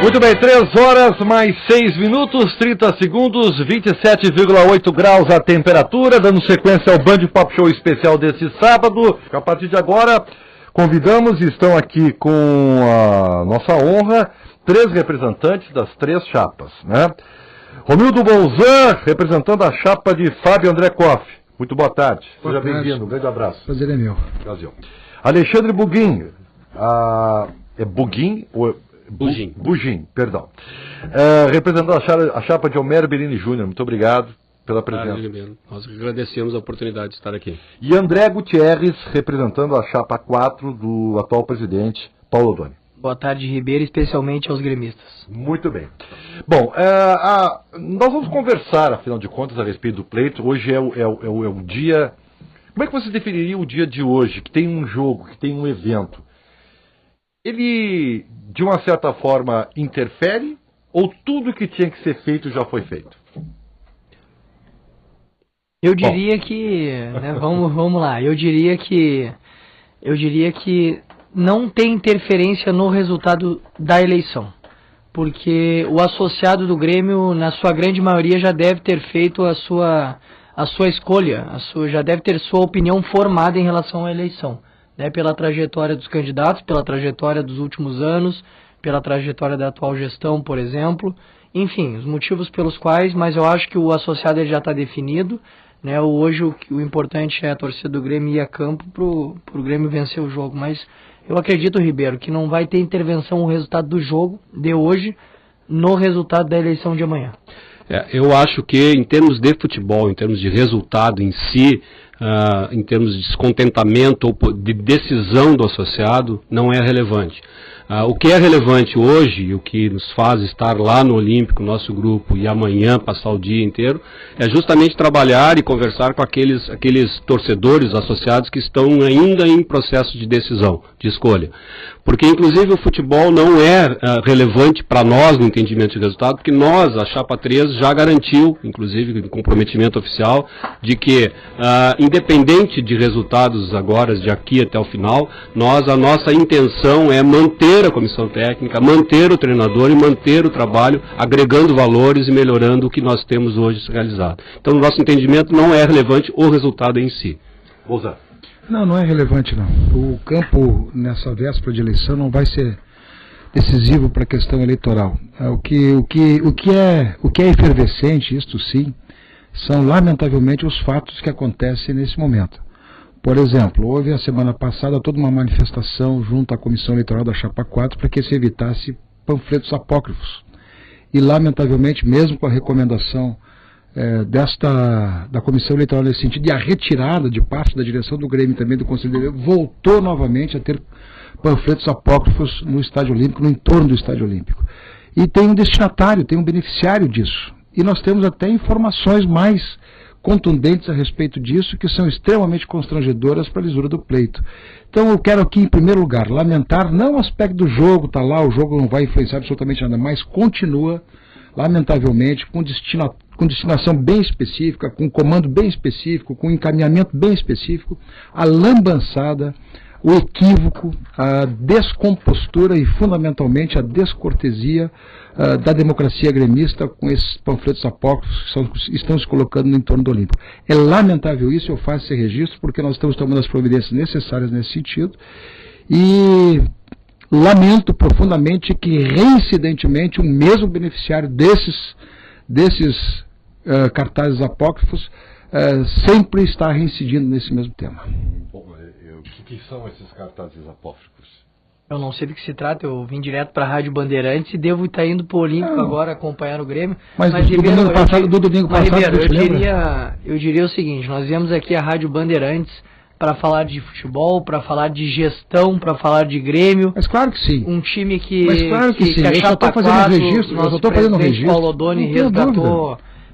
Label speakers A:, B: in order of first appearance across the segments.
A: Muito bem, 3 horas mais 6 minutos, 30 segundos, 27,8 graus a temperatura, dando sequência ao Band Pop Show especial desse sábado. A partir de agora, convidamos, estão aqui com a nossa honra, 3 representantes das 3 chapas, né? Romildo Bolzan, representando a chapa de Fábio André Koff. Muito boa tarde. Seja bem-vindo, um grande abraço.
B: Prazer é meu.
A: Brasil. Alexandre Buguin, é Buguin ou... Bugin, perdão. Representando a chapa de Homero Berini Júnior, muito obrigado pela presença.
C: Nós agradecemos a oportunidade de estar aqui.
A: E André Gutierrez, representando a chapa 4 do atual presidente Paulo Oddoni.
D: Boa tarde, Ribeiro, especialmente aos gremistas.
A: Muito bem. Bom, nós vamos conversar, afinal de contas, a respeito do pleito. Hoje é o dia... Como é que você definiria o dia de hoje, que tem um jogo, que tem um evento? Ele, de uma certa forma, interfere ou tudo que tinha que ser feito já foi feito?
D: Eu diria que, né, vamos lá, eu diria que não tem interferência no resultado da eleição, porque o associado do Grêmio, na sua grande maioria, já deve ter feito a sua escolha, já deve ter sua opinião formada em relação à eleição. Né, pela trajetória dos candidatos, pela trajetória dos últimos anos, pela trajetória da atual gestão, por exemplo. Enfim, os motivos pelos quais, mas eu acho que o associado ele já está definido. Né, hoje o importante é a torcida do Grêmio ir a campo para o Grêmio vencer o jogo. Mas eu acredito, Ribeiro, que não vai ter intervenção no resultado do jogo de hoje no resultado da eleição de amanhã.
C: Eu acho que em termos de futebol, em termos de resultado em si, em termos de descontentamento ou de decisão do associado, não é relevante. O que é relevante hoje, e o que nos faz estar lá no Olímpico, nosso grupo, e amanhã passar o dia inteiro, é justamente trabalhar e conversar com aqueles torcedores associados que estão ainda em processo de decisão, de escolha. Porque, inclusive, o futebol não é relevante para nós no entendimento de resultado, porque nós, a Chapa 3, já garantiu, inclusive, em comprometimento oficial, de que, independente de resultados agora, de aqui até o final, a nossa intenção é manter a comissão técnica, manter o treinador e manter o trabalho, agregando valores e melhorando o que nós temos hoje realizado. Então, no nosso entendimento, não é relevante o resultado em si.
A: Ousa.
B: Não é relevante não. O campo nessa véspera de eleição não vai ser decisivo para a questão eleitoral. O que é efervescente, isto sim, são lamentavelmente os fatos que acontecem nesse momento. Por exemplo, houve a semana passada toda uma manifestação junto à Comissão Eleitoral da Chapa 4 para que se evitasse panfletos apócrifos. E lamentavelmente, mesmo com a recomendação da Comissão Eleitoral nesse sentido, e a retirada de parte da direção do Grêmio e também do Conselho Deliberativo, voltou novamente a ter panfletos apócrifos no Estádio Olímpico, no entorno do Estádio Olímpico. E tem um destinatário, tem um beneficiário disso. E nós temos até informações mais contundentes a respeito disso, que são extremamente constrangedoras para a lisura do pleito. Então eu quero aqui, em primeiro lugar, lamentar, não o aspecto do jogo, está lá, o jogo não vai influenciar absolutamente nada, mas continua, lamentavelmente, com destinação bem específica, com comando bem específico, com encaminhamento bem específico, a lambançada, o equívoco, a descompostura e, fundamentalmente, a descortesia da democracia gremista com esses panfletos apócrifos que estão se colocando no entorno do Olímpico. É lamentável isso, eu faço esse registro, porque nós estamos tomando as providências necessárias nesse sentido, e lamento profundamente que, reincidentemente, o mesmo beneficiário desses cartazes apócrifos sempre está reincidindo nesse mesmo tema.
A: Bom, o que são esses cartazes apócrifos?
D: Eu não sei do que se trata, eu vim direto para a Rádio Bandeirantes e devo estar indo para o Olímpico agora acompanhar o Grêmio.
B: Mas do domingo passado,
D: eu diria o seguinte, nós viemos aqui à Rádio Bandeirantes para falar de futebol, para falar de gestão, para falar de Grêmio.
B: Mas claro que sim.
D: Um time que...
B: Mas claro que sim, eu só estou fazendo registro, eu só estou fazendo registro.
D: Paulo Oddoni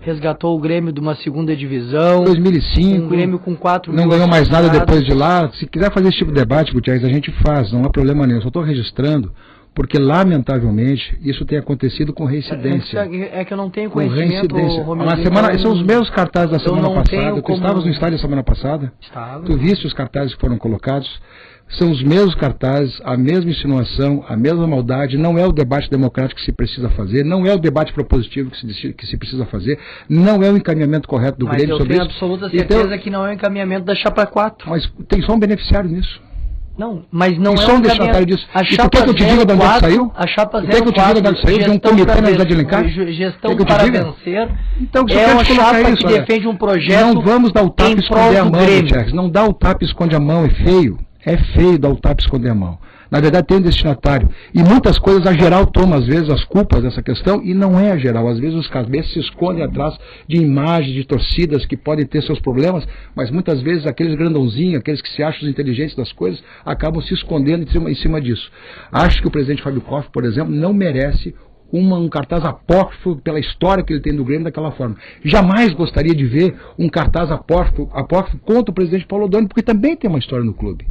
D: resgatou o Grêmio de uma segunda divisão.
B: 2005.
D: Um Grêmio com 4
B: não ganhou mais nada depois de lá. Se quiser fazer esse tipo de debate, Gutierrez, a gente faz, não há problema nenhum. Eu só estou registrando porque, lamentavelmente, isso tem acontecido com reincidência.
D: É que eu não tenho conhecimento,
B: Romildo. São os mesmos cartazes da semana passada. Tu estavas no estádio da semana passada?
D: Estava.
B: Tu viste os cartazes que foram colocados? São os mesmos cartazes, a mesma insinuação, a mesma maldade. Não é o debate democrático que se precisa fazer, não é o debate propositivo que se precisa fazer, não é o encaminhamento correto do Grêmio sobre isso.
D: Mas eu tenho absoluta certeza que não é o encaminhamento da Chapa 4.
B: Mas tem só um beneficiário nisso.
D: Não, mas não
B: tem
D: é
B: só um destinatário disso. E tu quer que eu te diga de onde é que saiu?
D: A Chapa 04,
B: quer que eu te diga de onde saiu? De um comitê na José de Alencar?
D: Gestão para vencer.
B: Então,
D: é uma chapa que defende um projeto.
B: Não vamos dar o tapa e esconder a mão, Gutierrez. Não dá o tapa e esconde a mão, é feio. É feio dar o tapa e esconder a mão. Na verdade tem um destinatário. E muitas coisas a geral toma, às vezes, as culpas dessa questão, e não é a geral. Às vezes os cabeças se escondem atrás de imagens, de torcidas que podem ter seus problemas, mas muitas vezes aqueles grandãozinhos, aqueles que se acham os inteligentes das coisas, acabam se escondendo em cima disso. Acho que o presidente Fábio Koff, por exemplo, não merece um cartaz apócrifo pela história que ele tem do Grêmio daquela forma. Jamais gostaria de ver um cartaz apócrifo contra o presidente Paulo Odoni, porque também tem uma história no clube.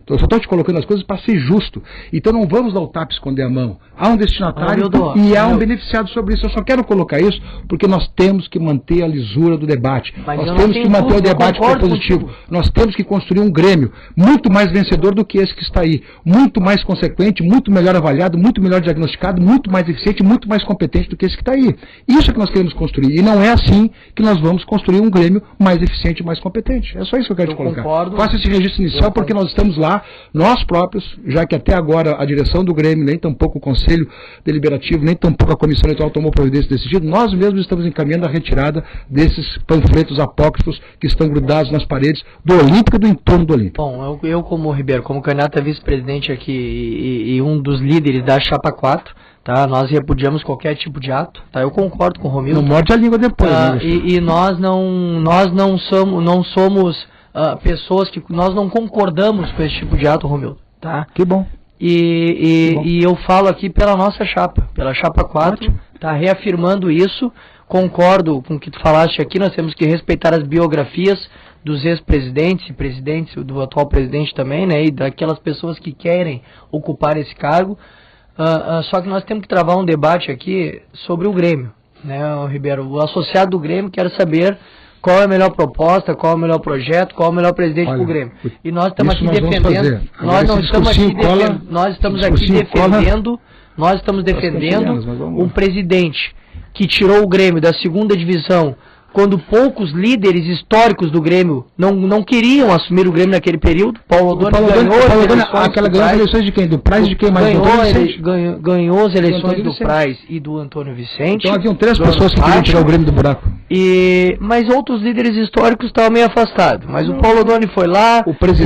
B: Eu só estou te colocando as coisas para ser justo. Então não vamos dar o tapa e esconder a mão. Há um destinatário e há um beneficiado sobre isso. Eu só quero colocar isso porque nós temos que manter a lisura do debate. Nós temos que manter o debate propositivo. Nós temos que construir um Grêmio muito mais vencedor do que esse que está aí. Muito mais consequente, muito melhor avaliado, muito melhor diagnosticado, muito mais eficiente, muito mais competente do que esse que está aí. Isso é que nós queremos construir. E não é assim que nós vamos construir um Grêmio mais eficiente e mais competente. É só isso que eu quero te colocar. Faça esse registro inicial porque nós estamos lá, nós próprios, já que até agora a direção do Grêmio, nem tampouco o Conselho Deliberativo, nem tampouco a Comissão Eleitoral tomou providência desse sentido, nós mesmos estamos encaminhando a retirada desses panfletos apócrifos que estão grudados nas paredes do Olímpico e do entorno do Olímpico.
D: Bom, eu como Ribeiro, como candidato a vice-presidente aqui e um dos líderes da Chapa 4, tá? Nós repudiamos qualquer tipo de ato, tá? Eu concordo com o Romildo.
B: Não morde a língua depois, né?
D: E nós não somos pessoas que nós não concordamos com esse tipo de ato, Romildo, tá?
B: Que bom.
D: E eu falo aqui pela nossa chapa, pela Chapa 4, tá? Reafirmando isso, concordo com o que tu falaste aqui, nós temos que respeitar as biografias dos ex-presidentes e presidentes, do atual presidente também, né? E daquelas pessoas que querem ocupar esse cargo, só que nós temos que travar um debate aqui sobre o Grêmio, né, Ribeiro? O associado do Grêmio quer saber qual é a melhor proposta, qual é o melhor projeto, qual é o melhor presidente do Grêmio. E nós estamos aqui defendendo, nós estamos defendendo um presidente que tirou o Grêmio da segunda divisão, quando poucos líderes históricos do Grêmio não queriam assumir o Grêmio naquele período. Paulo Odoni
B: ganhou as eleições de quem? Do Praz, de quem mais?
D: Ganhou as eleições do Praz e do Antônio Vicente.
B: Então haviam 3 pessoas que queriam tirar o Grêmio do buraco.
D: Mas outros líderes históricos estavam meio afastados. Mas o Paulo Odoni foi lá,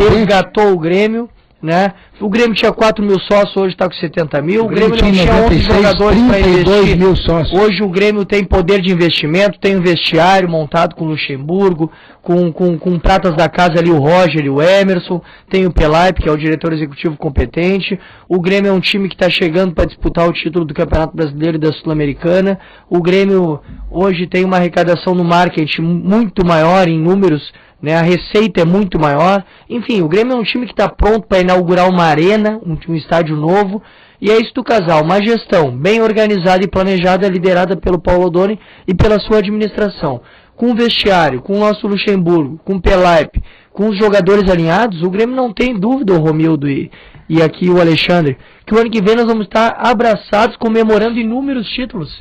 D: resgatou o Grêmio, né? O Grêmio tinha 4 mil sócios, hoje está com 70 mil. O Grêmio não tinha 11 jogadores para investir.
B: Mil sócios.
D: Hoje o Grêmio tem poder de investimento, tem um vestiário montado com Luxemburgo, com pratas da casa ali, o Roger e o Emerson, tem o Pelaipe, que é o diretor executivo competente. O Grêmio é um time que está chegando para disputar o título do Campeonato Brasileiro e da Sul-Americana. O Grêmio hoje tem uma arrecadação no marketing muito maior em números, né? A receita é muito maior. Enfim, o Grêmio é um time que está pronto para inaugurar uma arena, um estádio novo. E é isso do casal, uma gestão bem organizada e planejada, liderada pelo Paulo Odoni e pela sua administração. Com o vestiário, com o nosso Luxemburgo, com o Pelaipe, com os jogadores alinhados, o Grêmio não tem dúvida, o Romildo e aqui o Alexandre, que o ano que vem nós vamos estar abraçados comemorando inúmeros títulos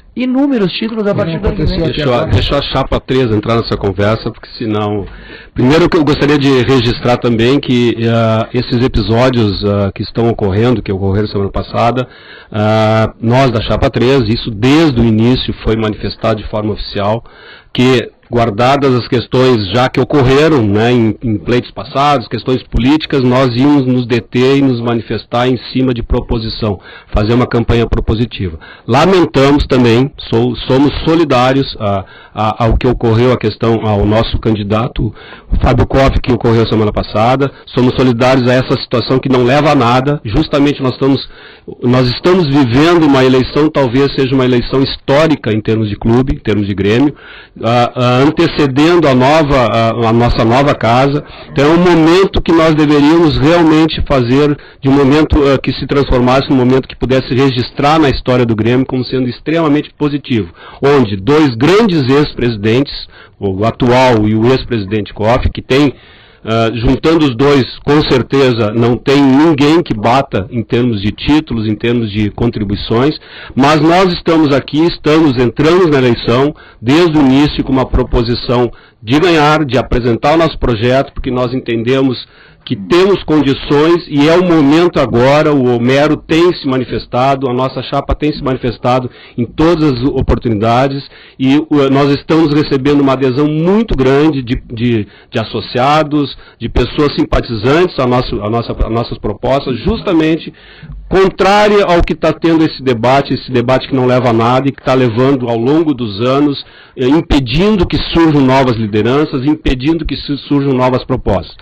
D: a partir do ano que vem.
C: Deixa a Chapa 3 entrar nessa conversa, porque senão... Primeiro que eu gostaria de registrar também que esses episódios que estão ocorrendo, que ocorreram semana passada, nós da Chapa 3, isso desde o início foi manifestado de forma oficial, que guardadas as questões já que ocorreram, né, em pleitos passados, questões políticas, nós íamos nos deter e nos manifestar em cima de proposição, fazer uma campanha propositiva. Lamentamos também, somos solidários ao que ocorreu, a questão ao nosso candidato, Fábio Koff, que ocorreu semana passada, somos solidários a essa situação que não leva a nada, justamente nós estamos vivendo uma eleição, talvez seja uma eleição histórica em termos de clube, em termos de Grêmio, antecedendo a nossa nova casa. Então é um momento que nós deveríamos realmente fazer de um momento que se transformasse num momento que pudesse registrar na história do Grêmio como sendo extremamente positivo, onde dois grandes ex-presidentes, o atual e o ex-presidente Koff, que tem juntando os dois, com certeza não tem ninguém que bata em termos de títulos, em termos de contribuições, mas nós estamos aqui, entramos na eleição desde o início com uma proposição de ganhar, de apresentar o nosso projeto, porque nós entendemos que temos condições e é o momento agora. O Homero tem se manifestado, a nossa chapa tem se manifestado em todas as oportunidades e nós estamos recebendo uma adesão muito grande de associados, de pessoas simpatizantes às nossas propostas, justamente contrária ao que está tendo esse debate que não leva a nada e que está levando ao longo dos anos, impedindo que surjam novas lideranças, impedindo que surjam novas propostas.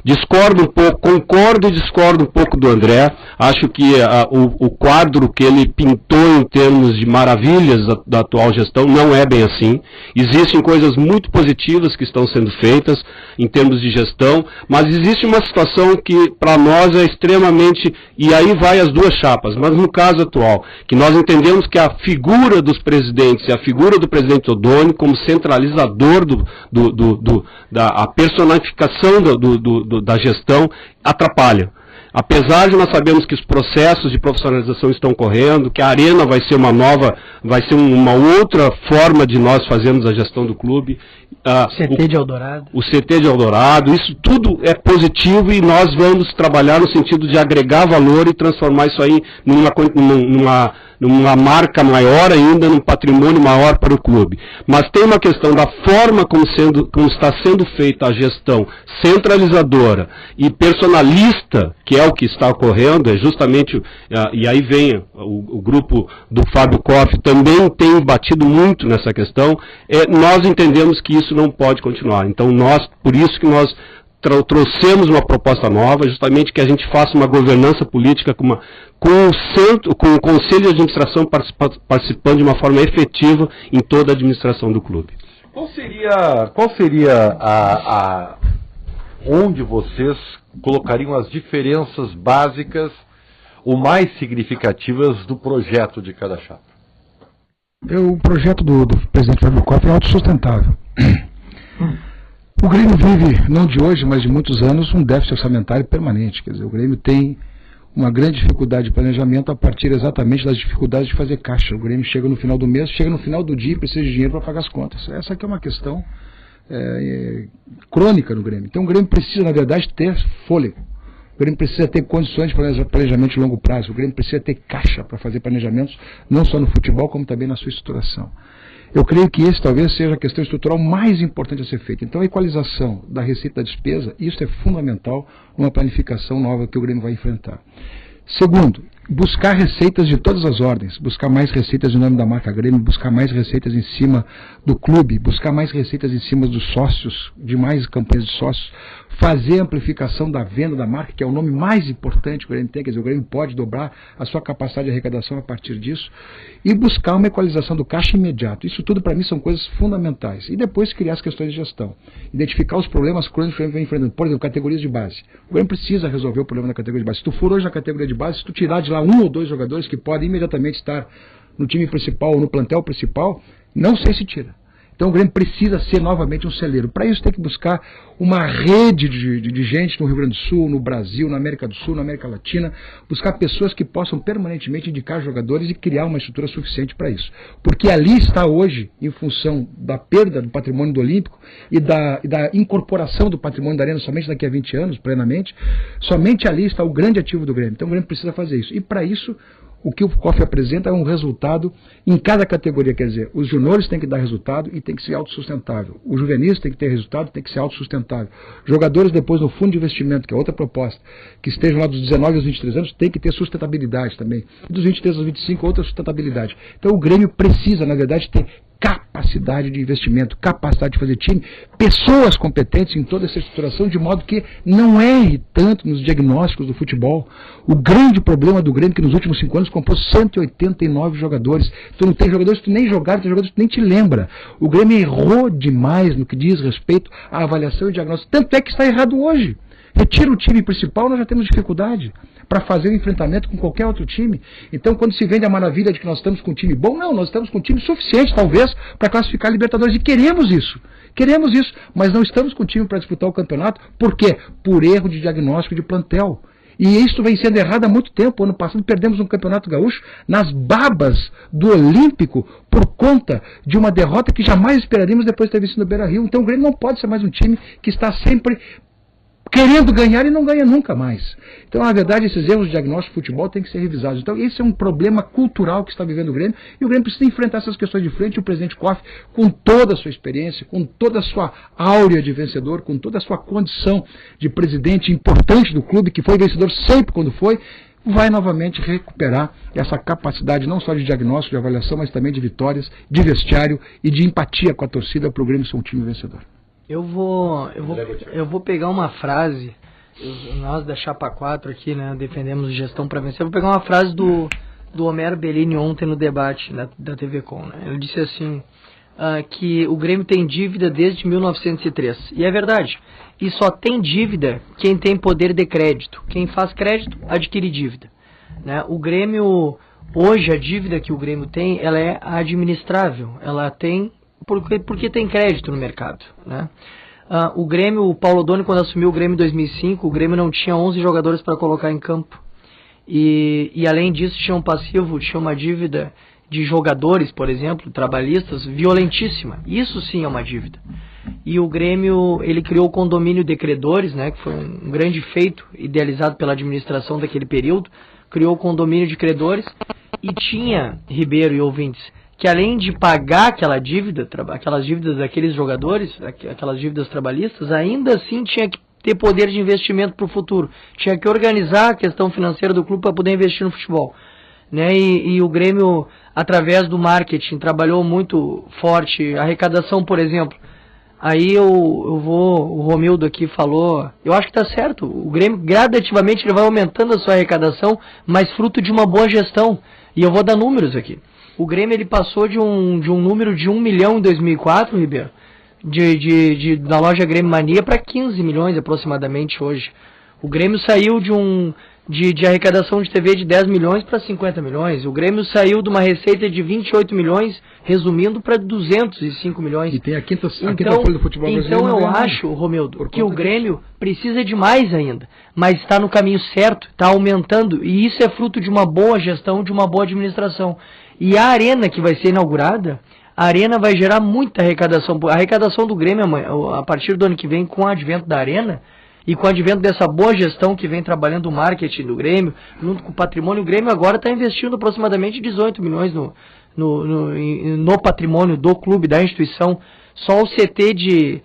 C: Discordo um pouco, concordo e discordo um pouco do André. Acho que o quadro que ele pintou em termos de maravilhas da atual gestão não é bem assim. Existem coisas muito positivas que estão sendo feitas em termos de gestão, mas existe uma situação que para nós é extremamente, e aí vai as duas chapas, mas no caso atual, que nós entendemos que a figura dos presidentes e a figura do presidente Odoni como centralizador da personificação da gestão atrapalha. Apesar de nós sabermos que os processos de profissionalização estão correndo, que a Arena vai ser uma outra forma de nós fazermos a gestão do clube.
D: CT de Eldorado.
C: O CT de Eldorado, isso tudo é positivo e nós vamos trabalhar no sentido de agregar valor e transformar isso aí numa marca maior ainda, num patrimônio maior para o clube. Mas tem uma questão da forma como está sendo feita a gestão centralizadora e personalista, que é o que está ocorrendo, é justamente, e aí vem o grupo do Fábio Koff, também tem batido muito nessa questão, nós entendemos que isso não pode continuar. Então por isso que nós trouxemos uma proposta nova, justamente que a gente faça uma governança política com o Conselho de Administração participando de uma forma efetiva em toda a administração do clube.
A: Qual seria onde vocês colocariam as diferenças básicas ou mais significativas do projeto de cada chapa?
B: O projeto do presidente Fábio Koff é autossustentável. O Grêmio vive, não de hoje, mas de muitos anos, um déficit orçamentário permanente. Quer dizer, o Grêmio tem uma grande dificuldade de planejamento a partir exatamente das dificuldades de fazer caixa. O Grêmio chega no final do mês, chega no final do dia e precisa de dinheiro para pagar as contas. Essa aqui é uma questão crônica no Grêmio. Então o Grêmio precisa, na verdade, ter fôlego. O Grêmio precisa ter condições de planejamento de longo prazo. O Grêmio precisa ter caixa para fazer planejamentos, não só no futebol, como também na sua estruturação. Eu creio que esse talvez seja a questão estrutural mais importante a ser feita. Então a equalização da receita e da despesa, isso é fundamental numa planificação nova que o Grêmio vai enfrentar. Segundo, buscar receitas de todas as ordens, buscar mais receitas em nome da marca Grêmio, buscar mais receitas em cima do clube, buscar mais receitas em cima dos sócios, de mais campanhas de sócios, fazer a amplificação da venda da marca, que é o nome mais importante que o Grêmio tem, quer dizer, o Grêmio pode dobrar a sua capacidade de arrecadação a partir disso, e buscar uma equalização do caixa imediato. Isso tudo para mim são coisas fundamentais. E depois criar as questões de gestão, identificar os problemas crônicos que o Grêmio vem enfrentando. Por exemplo, categorias de base. O Grêmio precisa resolver o problema da categoria de base. Se tu for hoje na categoria de base, se tu tirar de lá 1 ou 2 jogadores que podem imediatamente estar no time principal ou no plantel principal, não sei se tira. Então o Grêmio precisa ser novamente um celeiro. Para isso tem que buscar uma rede de gente no Rio Grande do Sul, no Brasil, na América do Sul, na América Latina, buscar pessoas que possam permanentemente indicar jogadores e criar uma estrutura suficiente para isso. Porque ali está hoje, em função da perda do patrimônio do Olímpico e da incorporação do patrimônio da Arena somente daqui a 20 anos, plenamente, somente ali está o grande ativo do Grêmio. Então o Grêmio precisa fazer isso. E para isso, o que o Koff apresenta é um resultado em cada categoria, quer dizer, os juniores têm que dar resultado e tem que ser autossustentável. Os juvenis têm que ter resultado, tem que ser autossustentável. Jogadores depois no fundo de investimento, que é outra proposta, que estejam lá dos 19 aos 23 anos, tem que ter sustentabilidade também. Dos 23 aos 25, outra sustentabilidade. Então o Grêmio precisa, na verdade, ter capacidade capacidade de investimento, capacidade de fazer time, pessoas competentes em toda essa estruturação, de modo que não erre tanto nos diagnósticos do futebol. O grande problema do Grêmio é que nos últimos 5 anos comprou 189 jogadores. Tu não tem jogadores que tu nem jogaram, tem jogadores que tu nem te lembra. O Grêmio errou demais no que diz respeito à avaliação e diagnóstico. Tanto é que está errado hoje. Retira o time principal, nós já temos dificuldade para fazer o enfrentamento com qualquer outro time. Então, quando se vende a maravilha de que nós estamos com um time bom, não, nós estamos com um time suficiente, talvez, para classificar a Libertadores. E queremos isso, mas não estamos com um time para disputar o campeonato. Por quê? Por erro de diagnóstico de plantel. E isso vem sendo errado há muito tempo. Ano passado perdemos um campeonato gaúcho nas babas do Olímpico por conta de uma derrota que jamais esperaríamos depois de ter vencido no Beira-Rio. Então o Grêmio não pode ser mais um time que está sempre querendo ganhar e não ganha nunca mais. Então, na verdade, esses erros de diagnóstico de futebol têm que ser revisados. Então, esse é um problema cultural que está vivendo o Grêmio, e o Grêmio precisa enfrentar essas questões de frente. E o presidente Koff, com toda a sua experiência, com toda a sua áurea de vencedor, com toda a sua condição de presidente importante do clube, que foi vencedor sempre quando foi, vai novamente recuperar essa capacidade não só de diagnóstico, de avaliação, mas também de vitórias, de vestiário e de empatia com a torcida para o Grêmio ser um time vencedor.
D: Eu vou pegar uma frase, nós da Chapa 4 aqui, né, defendemos gestão para vencer. Eu vou pegar uma frase do Homero Bellini ontem no debate da TV Com, né? Ele disse assim, que o Grêmio tem dívida desde 1903. E é verdade. E só tem dívida quem tem poder de crédito. Quem faz crédito, adquire dívida. Né? O Grêmio, hoje a dívida que o Grêmio tem, ela é administrável. Ela tem... Porque tem crédito no mercado, né? O Grêmio, o Paulo Doni, quando assumiu o Grêmio em 2005, o Grêmio não tinha 11 jogadores para colocar em campo. E além disso tinha um passivo, tinha uma dívida de jogadores, por exemplo, trabalhistas, violentíssima. Isso sim é uma dívida. E o Grêmio, ele criou o condomínio de credores, né, que foi um grande feito idealizado pela administração daquele período. Criou o condomínio de credores e tinha, Ribeiro e ouvintes, que além de pagar aquela dívida, aquelas dívidas daqueles jogadores, aquelas dívidas trabalhistas, ainda assim tinha que ter poder de investimento para o futuro. Tinha que organizar a questão financeira do clube para poder investir no futebol. Né? E o Grêmio, através do marketing, trabalhou muito forte. A arrecadação, por exemplo, aí o Romildo aqui falou, eu acho que está certo, o Grêmio gradativamente ele vai aumentando a sua arrecadação, mas fruto de uma boa gestão. E eu vou dar números aqui. O Grêmio ele passou de um número de 1 milhão em 2004, Ribeiro, da loja Grêmio Mania para 15 milhões aproximadamente hoje. O Grêmio saiu de arrecadação de TV de 10 milhões para 50 milhões. O Grêmio saiu de uma receita de 28 milhões, resumindo, para 205 milhões.
B: E tem a quinta folha do futebol brasileiro.
D: Então eu acho, Romildo, que o Grêmio precisa de mais ainda, mas está no caminho certo, está aumentando, e isso é fruto de uma boa gestão, de uma boa administração. E a arena que vai ser inaugurada, a arena vai gerar muita arrecadação. A arrecadação do Grêmio, a partir do ano que vem, com o advento da arena, e com o advento dessa boa gestão que vem trabalhando o marketing do Grêmio, junto com o patrimônio, o Grêmio agora está investindo aproximadamente 18 milhões no patrimônio do clube, da instituição. Só o CT de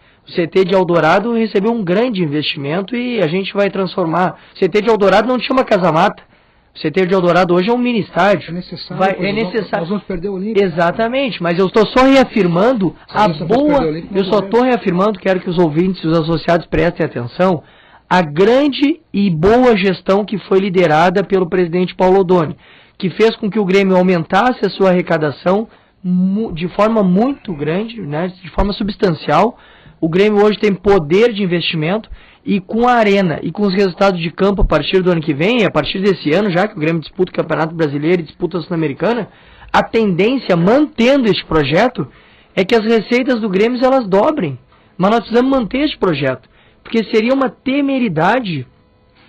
D: Eldorado recebeu um grande investimento e a gente vai transformar. O CT de Eldorado não tinha uma casa-mata. O CT de Eldorado hoje é um mini estádio.
B: É necessário. Nós vamos perder o Olímpico.
D: Exatamente, mas eu estou só reafirmando quero que os ouvintes e os associados prestem atenção, a grande e boa gestão que foi liderada pelo presidente Paulo Doni, que fez com que o Grêmio aumentasse a sua arrecadação de forma muito grande, né, de forma substancial. O Grêmio hoje tem poder de investimento. E com a arena e com os resultados de campo a partir do ano que vem, a partir desse ano, já que o Grêmio disputa o Campeonato Brasileiro e disputa a Sul-Americana, a tendência, mantendo este projeto, é que as receitas do Grêmio elas dobrem. Mas nós precisamos manter este projeto, porque seria uma temeridade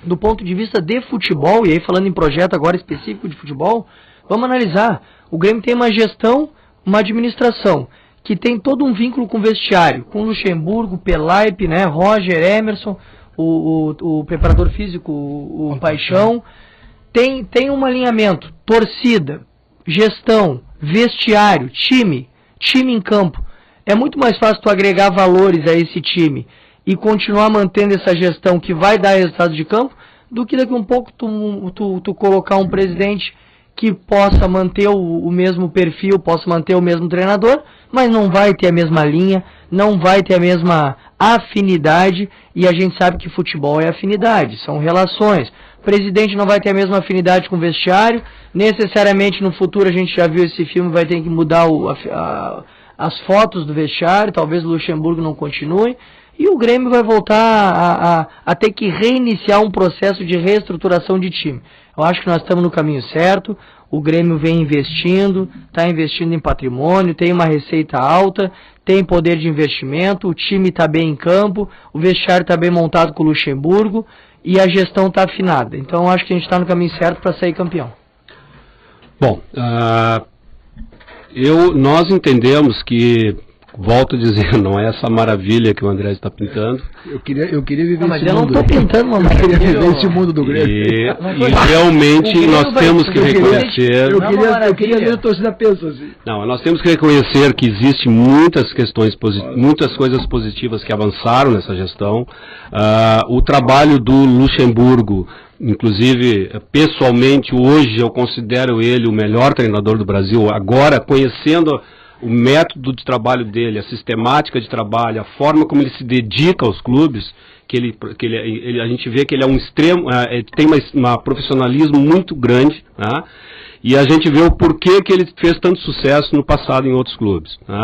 D: do ponto de vista de futebol, e aí falando em projeto agora específico de futebol, vamos analisar. O Grêmio tem uma gestão, uma administração, que tem todo um vínculo com o vestiário, com Luxemburgo, Pelaipe, né, Roger, Emerson, o preparador físico, o Paixão. Tem um alinhamento, torcida, gestão, vestiário, time em campo. É muito mais fácil tu agregar valores a esse time e continuar mantendo essa gestão que vai dar resultado de campo, do que daqui a um pouco tu colocar um presidente que possa manter o mesmo perfil, possa manter o mesmo treinador, mas não vai ter a mesma linha, não vai ter a mesma afinidade, e a gente sabe que futebol é afinidade, são relações. O presidente não vai ter a mesma afinidade com o vestiário, necessariamente no futuro, a gente já viu esse filme, vai ter que mudar as fotos do vestiário, talvez o Luxemburgo não continue, e o Grêmio vai voltar a ter que reiniciar um processo de reestruturação de time. Eu acho que nós estamos no caminho certo, o Grêmio vem investindo, está investindo em patrimônio, tem uma receita alta, tem poder de investimento, o time está bem em campo, o vestiário está bem montado com o Luxemburgo e a gestão está afinada. Então eu acho que a gente está no caminho certo para sair campeão.
C: Bom, nós entendemos que, volto a dizer, não é essa maravilha que o André está pintando.
B: Eu queria viver esse mundo.
D: Mas eu não estou pintando uma maravilha.
B: Eu queria viver esse mundo do Grêmio.
C: E realmente nós temos que reconhecer...
B: Eu queria ver a torcida pensa assim.
C: Não, nós temos que reconhecer que existem muitas questões, muitas coisas positivas que avançaram nessa gestão. O trabalho do Luxemburgo, inclusive, pessoalmente, hoje eu considero ele o melhor treinador do Brasil. Agora, conhecendo o método de trabalho dele, a sistemática de trabalho, a forma como ele se dedica aos clubes, a gente vê que ele é um extremo, tem um profissionalismo muito grande, né? E a gente vê o porquê que ele fez tanto sucesso no passado em outros clubes, né?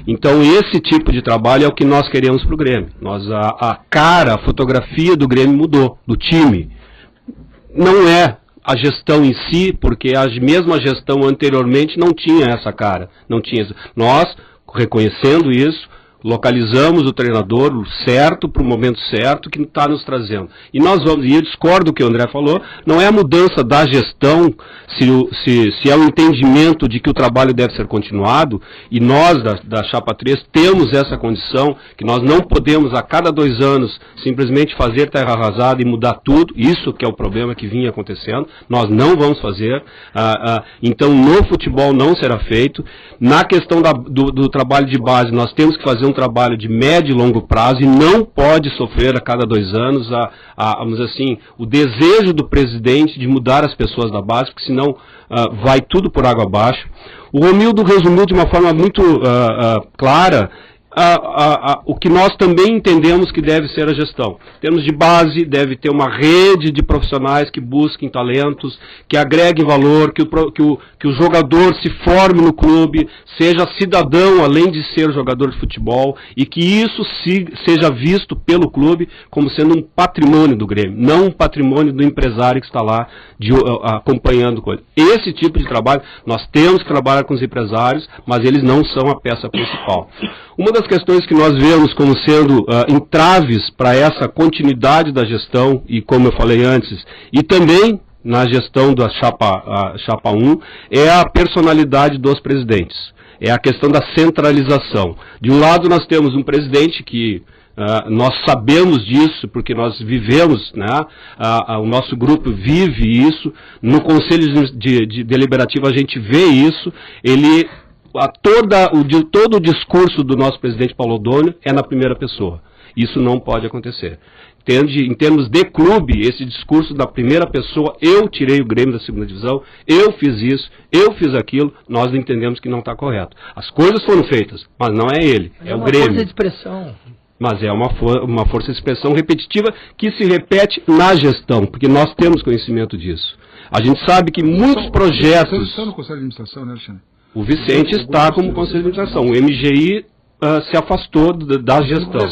C: Então esse tipo de trabalho é o que nós queremos para o Grêmio. A fotografia do Grêmio mudou, do time. Não é a gestão em si, porque a mesma gestão anteriormente não tinha essa cara, não tinha. Nós, reconhecendo isso, localizamos o treinador certo para o momento certo que está nos trazendo. E nós vamos, e eu discordo do que o André falou, não é a mudança da gestão, se é o entendimento de que o trabalho deve ser continuado, e nós da Chapa 3 temos essa condição, que nós não podemos a cada 2 anos simplesmente fazer terra arrasada e mudar tudo, isso que é o problema que vinha acontecendo, nós não vamos fazer, então no futebol não será feito. Na questão do trabalho de base, nós temos que fazer um trabalho de médio e longo prazo e não pode sofrer a cada 2 anos vamos dizer assim, o desejo do presidente de mudar as pessoas da base, porque senão vai tudo por água abaixo. O Romildo resumiu de uma forma muito clara o que nós também entendemos que deve ser a gestão. Em termos de base, deve ter uma rede de profissionais que busquem talentos, que agreguem valor, que o jogador se forme no clube, seja cidadão além de ser jogador de futebol, e que isso seja visto pelo clube como sendo um patrimônio do Grêmio, não um patrimônio do empresário que está lá acompanhando com ele. Esse tipo de trabalho, nós temos que trabalhar com os empresários, mas eles não são a peça principal. Uma das questões que nós vemos como sendo entraves para essa continuidade da gestão, e como eu falei antes, e também na gestão da Chapa 1, é a personalidade dos presidentes. É a questão da centralização. De um lado nós temos um presidente que nós sabemos disso, porque nós vivemos, né? O nosso grupo vive isso, no Conselho de Deliberativo a gente vê isso, todo o discurso do nosso presidente Paulo Odônio é na primeira pessoa. Isso não pode acontecer. Em termos de clube, esse discurso da primeira pessoa, eu tirei o Grêmio da segunda divisão, eu fiz isso, eu fiz aquilo, nós entendemos que não está correto. As coisas foram feitas, mas não é ele, é o Grêmio.
D: É uma força de expressão.
C: Mas é uma força de expressão repetitiva que se repete na gestão, porque nós temos conhecimento disso. A gente sabe que muitos projetos...
B: Vocês estão no Conselho de Administração, né, Alexandre?
C: O Vicente está como Conselho de Administração. O MGI se afastou da gestão.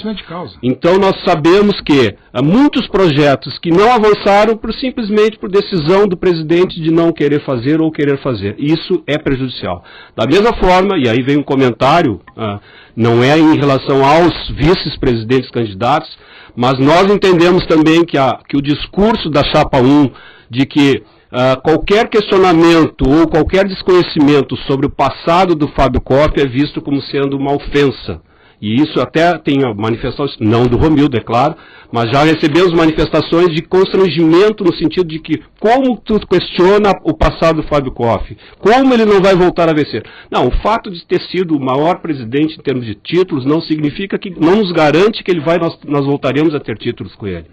C: Então nós sabemos que muitos projetos que não avançaram simplesmente por decisão do presidente de não querer fazer ou querer fazer. Isso é prejudicial. Da mesma forma, e aí vem um comentário, não é em relação aos vice-presidentes candidatos, mas nós entendemos também que o discurso da Chapa 1 de que qualquer questionamento ou qualquer desconhecimento sobre o passado do Fábio Koff é visto como sendo uma ofensa. E isso até tem manifestações, não do Romildo, é claro, mas já recebemos manifestações de constrangimento no sentido de que como tu questiona o passado do Fábio Koff, como ele não vai voltar a vencer. Não, o fato de ter sido o maior presidente em termos de títulos não significa que, não nos garante que nós voltaremos a ter títulos com ele.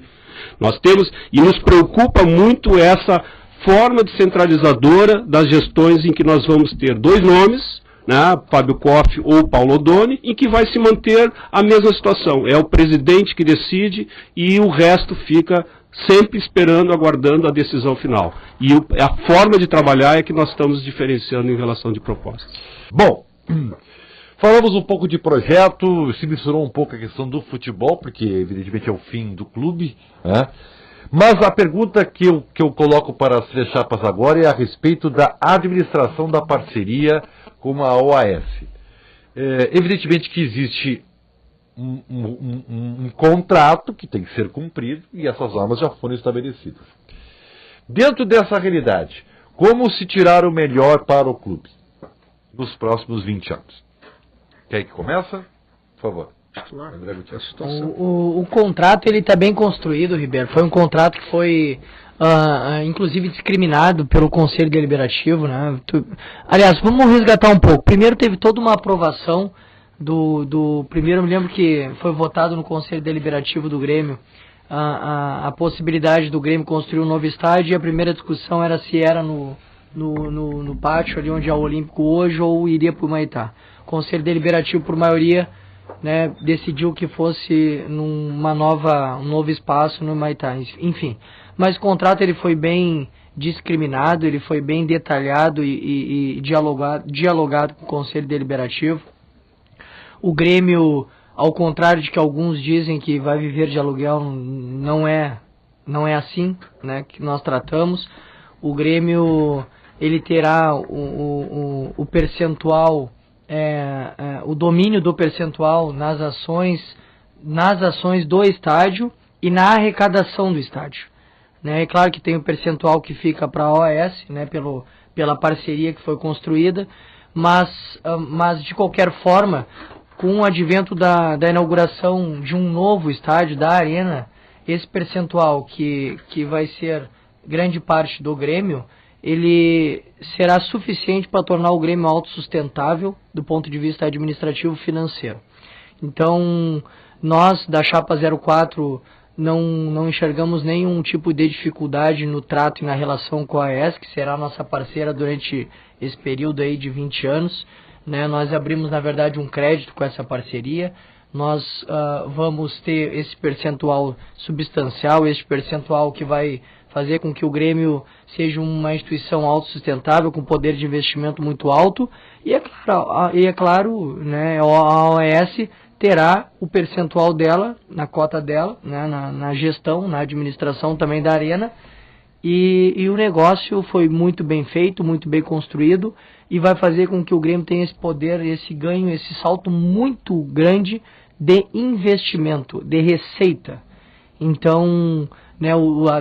C: Nós temos, e nos preocupa muito essa forma descentralizadora das gestões em que nós vamos ter 2 nomes, né, Fábio Koff ou Paulo Odoni, em que vai se manter a mesma situação. É o presidente que decide e o resto fica sempre esperando, aguardando a decisão final. E a forma de trabalhar é que nós estamos diferenciando em relação de propostas.
A: Bom, falamos um pouco de projeto, se misturou um pouco a questão do futebol, porque evidentemente é o fim do clube, né? Mas a pergunta que eu coloco para as 3 chapas agora é a respeito da administração da parceria com a OAS. Evidentemente que existe um contrato que tem que ser cumprido e essas normas já foram estabelecidas. Dentro dessa realidade, como se tirar o melhor para o clube nos próximos 20 anos? Quem que começa? Por favor.
B: Claro.
D: O contrato ele está bem construído, Ribeiro. Foi um contrato que foi inclusive discriminado pelo Conselho Deliberativo, né? Aliás, vamos resgatar um pouco. Primeiro teve toda uma aprovação primeiro, eu me lembro que foi votado no Conselho Deliberativo do Grêmio a possibilidade do Grêmio construir um novo estádio, e a primeira discussão era se era no pátio ali onde é o Olímpico hoje ou iria para o Humaitá. O Conselho Deliberativo, por maioria, né, decidiu que fosse um novo espaço no Humaitá, enfim. Mas o contrato ele foi bem discriminado, ele foi bem detalhado e dialogado com o Conselho Deliberativo. O Grêmio, ao contrário de que alguns dizem que vai viver de aluguel, não é assim, né, que nós tratamos. O Grêmio ele terá o percentual, o domínio do percentual nas ações do estádio e na arrecadação do estádio. Né? É claro que tem o percentual que fica para a OAS, né, pela parceria que foi construída, mas de qualquer forma, com o advento da inauguração de um novo estádio, da Arena, esse percentual que vai ser grande parte do Grêmio, ele será suficiente para tornar o Grêmio autossustentável do ponto de vista administrativo financeiro. Então, nós da Chapa 04 não enxergamos nenhum tipo de dificuldade no trato e na relação com a AES, que será nossa parceira durante esse período aí de 20 anos. Né? Nós abrimos, na verdade, um crédito com essa parceria. Nós vamos ter esse percentual substancial, esse percentual que vai fazer com que o Grêmio seja uma instituição autossustentável, com poder de investimento muito alto. E é claro, né, a OAS terá o percentual dela, na cota dela, né, na gestão, na administração também da Arena. E o negócio foi muito bem feito, muito bem construído, e vai fazer com que o Grêmio tenha esse poder, esse ganho, esse salto muito grande de investimento, de receita. Então, né,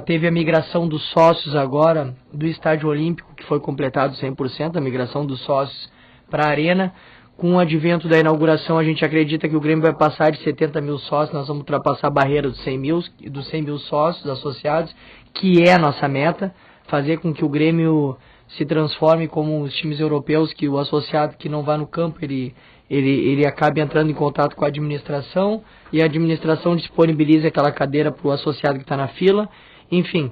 D: teve a migração dos sócios agora do Estádio Olímpico, que foi completado 100%, a migração dos sócios para a Arena. Com o advento da inauguração, a gente acredita que o Grêmio vai passar de 70 mil sócios, nós vamos ultrapassar a barreira dos 100 mil sócios associados, que é a nossa meta, fazer com que o Grêmio se transforme como os times europeus, que o associado que não vai no campo, ele acabe entrando em contato com a administração, e a administração disponibiliza aquela cadeira para o associado que está na fila. Enfim,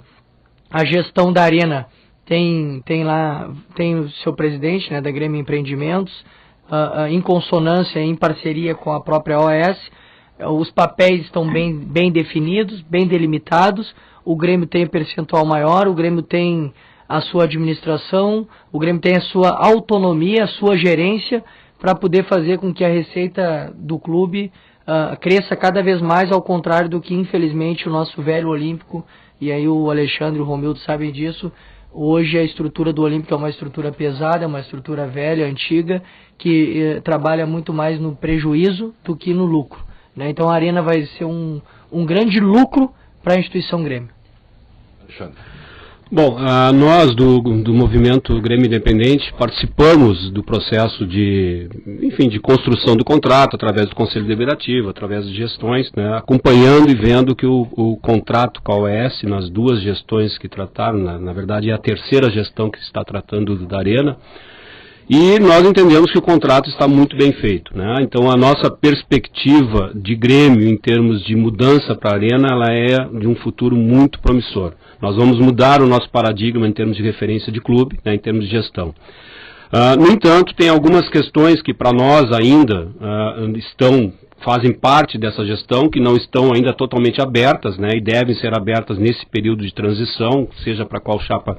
D: a gestão da Arena tem o seu presidente, né, da Grêmio Empreendimentos, em consonância, em parceria com a própria OAS. Os papéis estão bem definidos, bem delimitados. O Grêmio tem percentual maior, o Grêmio tem a sua administração, o Grêmio tem a sua autonomia, a sua gerência, para poder fazer com que a receita do clube cresça cada vez mais, ao contrário do que, infelizmente, o nosso velho Olímpico, e aí o Alexandre e o Romildo sabem disso. Hoje a estrutura do Olímpico é uma estrutura pesada, é uma estrutura velha, antiga, que trabalha muito mais no prejuízo do que no lucro. Né? Então a Arena vai ser um grande lucro para a instituição Grêmio.
A: Alexandre.
C: Bom, nós do movimento Grêmio Independente participamos do processo de construção do contrato através do Conselho Deliberativo, através de gestões, né, acompanhando e vendo que o contrato com a OAS, nas duas gestões que trataram, na verdade é a terceira gestão que está tratando da Arena, E nós entendemos que o contrato está muito bem feito, né? Então a nossa perspectiva de Grêmio em termos de mudança para a Arena, ela é de um futuro muito promissor. Nós vamos mudar o nosso paradigma em termos de referência de clube, né, em termos de gestão. No entanto, tem algumas questões que para nós ainda fazem parte dessa gestão, que não estão ainda totalmente abertas, né, e devem ser abertas nesse período de transição, seja para qual chapa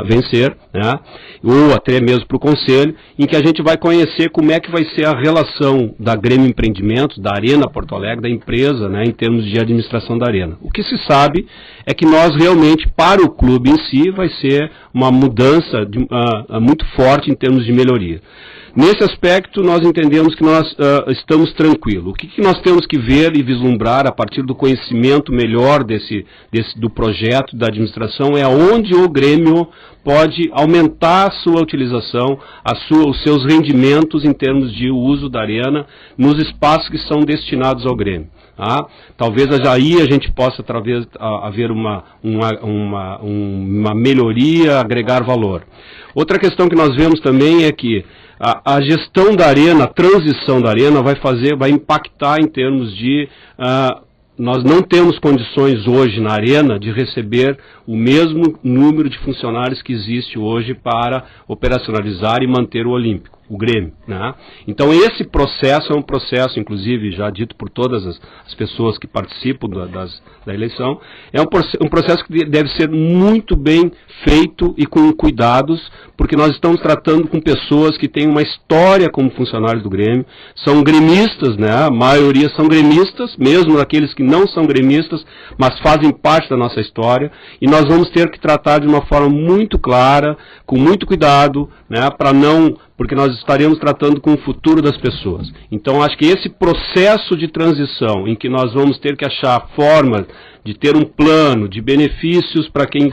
C: vencer, né, ou até mesmo para o Conselho, em que a gente vai conhecer como é que vai ser a relação da Grêmio Empreendimentos, da Arena Porto Alegre, da empresa, né, em termos de administração da Arena. O que se sabe é que nós realmente, para o clube em si, vai ser uma mudança muito forte em termos de melhoria. Nesse aspecto, nós entendemos que nós estamos tranquilos. O que nós temos que ver e vislumbrar a partir do conhecimento melhor do projeto, da administração, é aonde o Grêmio pode aumentar a sua utilização, os seus rendimentos em termos de uso da Arena nos espaços que são destinados ao Grêmio. Tá? Talvez aí a gente possa haver uma melhoria, agregar valor. Outra questão que nós vemos também é que a gestão da Arena, a transição da Arena vai impactar em termos de... nós não temos condições hoje na Arena de receber o mesmo número de funcionários que existe hoje para operacionalizar e manter o Olímpico, o Grêmio, né? Então esse processo é um processo, inclusive já dito por todas as pessoas que participam da eleição, é um processo que deve ser muito bem feito e com cuidados, porque nós estamos tratando com pessoas que têm uma história como funcionários do Grêmio, são gremistas, né? A maioria são gremistas, mesmo aqueles que não são gremistas, mas fazem parte da nossa história, e nós vamos ter que tratar de uma forma muito clara, com muito cuidado, né? Porque nós estaremos tratando com o futuro das pessoas. Então, acho que esse processo de transição, em que nós vamos ter que achar formas de ter um plano de benefícios para quem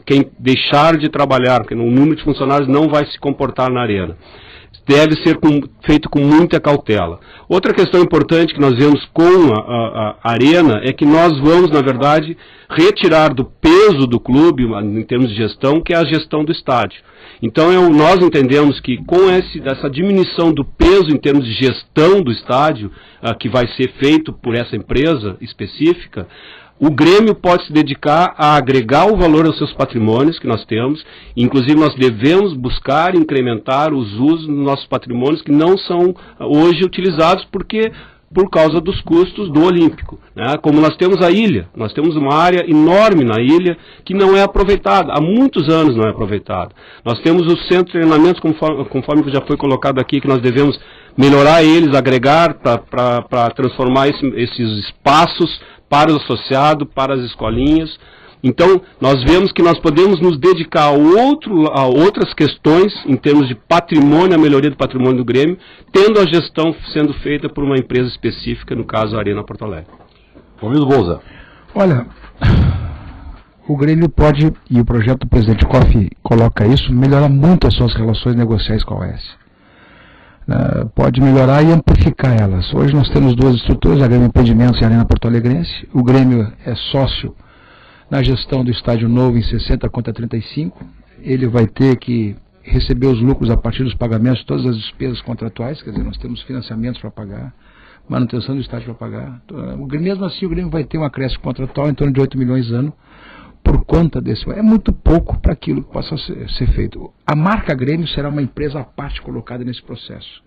C: quem deixar de trabalhar, porque o número de funcionários não vai se comportar na Arena, deve ser feito com muita cautela. Outra questão importante que nós vemos com a Arena é que nós vamos, na verdade, retirar do peso do clube, em termos de gestão, que é a gestão do estádio. Então, nós entendemos que com essa diminuição do peso em termos de gestão do estádio, que vai ser feito por essa empresa específica, o Grêmio pode se dedicar a agregar o valor aos seus patrimônios que nós temos, inclusive nós devemos buscar incrementar os usos dos nossos patrimônios que não são hoje utilizados por causa dos custos do Olímpico, né? Como nós temos a ilha, nós temos uma área enorme na ilha que não é aproveitada, há muitos anos não é aproveitada. Nós temos o centro de treinamento, conforme já foi colocado aqui, que nós devemos melhorar eles, agregar para transformar esses espaços para o associado, para as escolinhas. Então, nós vemos que nós podemos nos dedicar a outras questões, em termos de patrimônio, a melhoria do patrimônio do Grêmio, tendo a gestão sendo feita por uma empresa específica, no caso a Arena Porto Alegre.
A: Romildo Bolza.
B: Olha, o Grêmio pode, e o projeto do presidente Kofi coloca isso, melhorar muito as suas relações negociais com a OAS. Pode melhorar e amplificar elas. Hoje nós temos duas estruturas, a Grêmio Empreendimentos e a Arena Porto Alegrense. O Grêmio é sócio na gestão do estádio novo em 60 contra 35. Ele vai ter que receber os lucros a partir dos pagamentos de todas as despesas contratuais, quer dizer, nós temos financiamentos para pagar, manutenção do estádio para pagar. Mesmo assim, o Grêmio vai ter um acréscimo contratual em torno de 8 milhões ano por conta desse. É muito pouco para aquilo que possa ser feito. A marca Grêmio será uma empresa à parte colocada nesse processo.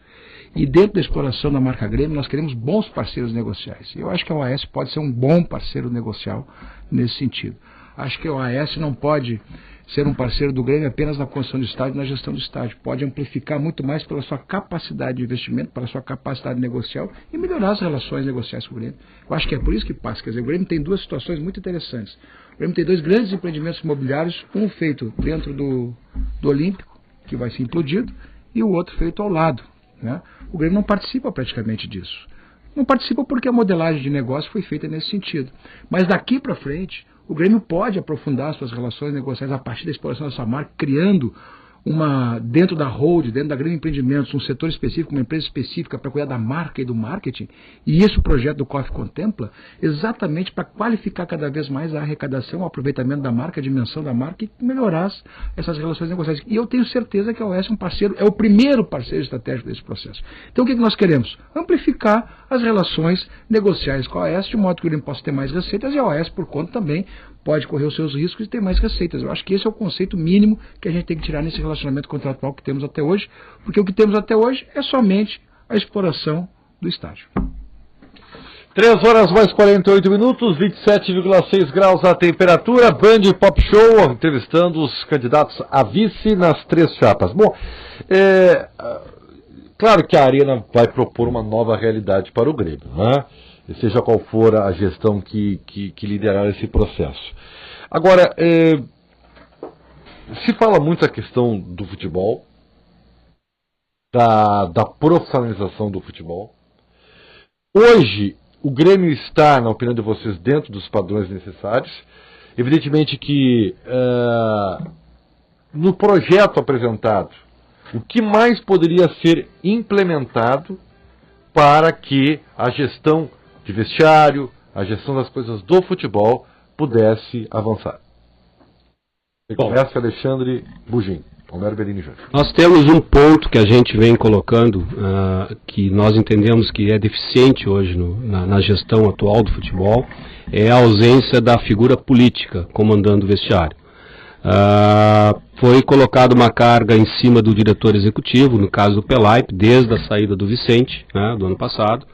B: E dentro da exploração da marca Grêmio, nós queremos bons parceiros negociais. Eu acho que a OAS pode ser um bom parceiro negocial nesse sentido. Acho que a OAS não pode ser um parceiro do Grêmio apenas na construção do estádio e na gestão do estádio. Pode amplificar muito mais pela sua capacidade de investimento, pela sua capacidade negocial e melhorar as relações negociais com o Grêmio. Eu acho que é por isso que passa. Quer dizer, o Grêmio tem duas situações muito interessantes. O Grêmio tem dois grandes empreendimentos imobiliários, um feito dentro do Olímpico, que vai ser implodido, e o outro feito ao lado, né? O Grêmio não participa praticamente disso. Não participa porque a modelagem de negócio foi feita nesse sentido. Mas daqui para frente, o Grêmio pode aprofundar suas relações negociais a partir da exploração dessa marca, criando dentro da Hold, dentro da Grêmio Empreendimentos, um setor específico, uma empresa específica para cuidar da marca e do marketing, e isso o projeto do COF contempla, exatamente para qualificar cada vez mais a arrecadação, o aproveitamento da marca, a dimensão da marca e melhorar essas relações negociais. E eu tenho certeza que a OAS é um parceiro, é o primeiro parceiro estratégico desse processo. Então o que nós queremos? Amplificar as relações negociais com a OAS, de modo que o Grêmio possa ter mais receitas e a OAS, por conta também, pode correr os seus riscos e ter mais receitas. Eu acho que esse é o conceito mínimo que a gente tem que tirar nesse relacionamento contratual que temos até hoje, porque o que temos até hoje é somente a exploração do estádio.
A: 3 horas mais 48 minutos, 27,6 graus a temperatura. Band Pop Show, entrevistando os candidatos a vice nas 3 chapas. Bom, claro que a Arena vai propor uma nova realidade para o Grêmio, né? Seja qual for a gestão que liderar esse processo. Agora, se fala muito a questão do futebol, da profissionalização do futebol. Hoje, o Grêmio está, na opinião de vocês, dentro dos padrões necessários. Evidentemente que no projeto apresentado, o que mais poderia ser implementado para que a gestão de vestiário, a gestão das coisas do futebol pudesse avançar? Começa Alexandre Bugin, Romero Bellini Júnior.
C: Nós temos um ponto que a gente vem colocando, que nós entendemos que é deficiente hoje na gestão atual do futebol, é a ausência da figura política comandando o vestiário. Foi colocada uma carga em cima do diretor executivo, no caso do Pelaipe, desde a saída do Vicente, né, do ano passado,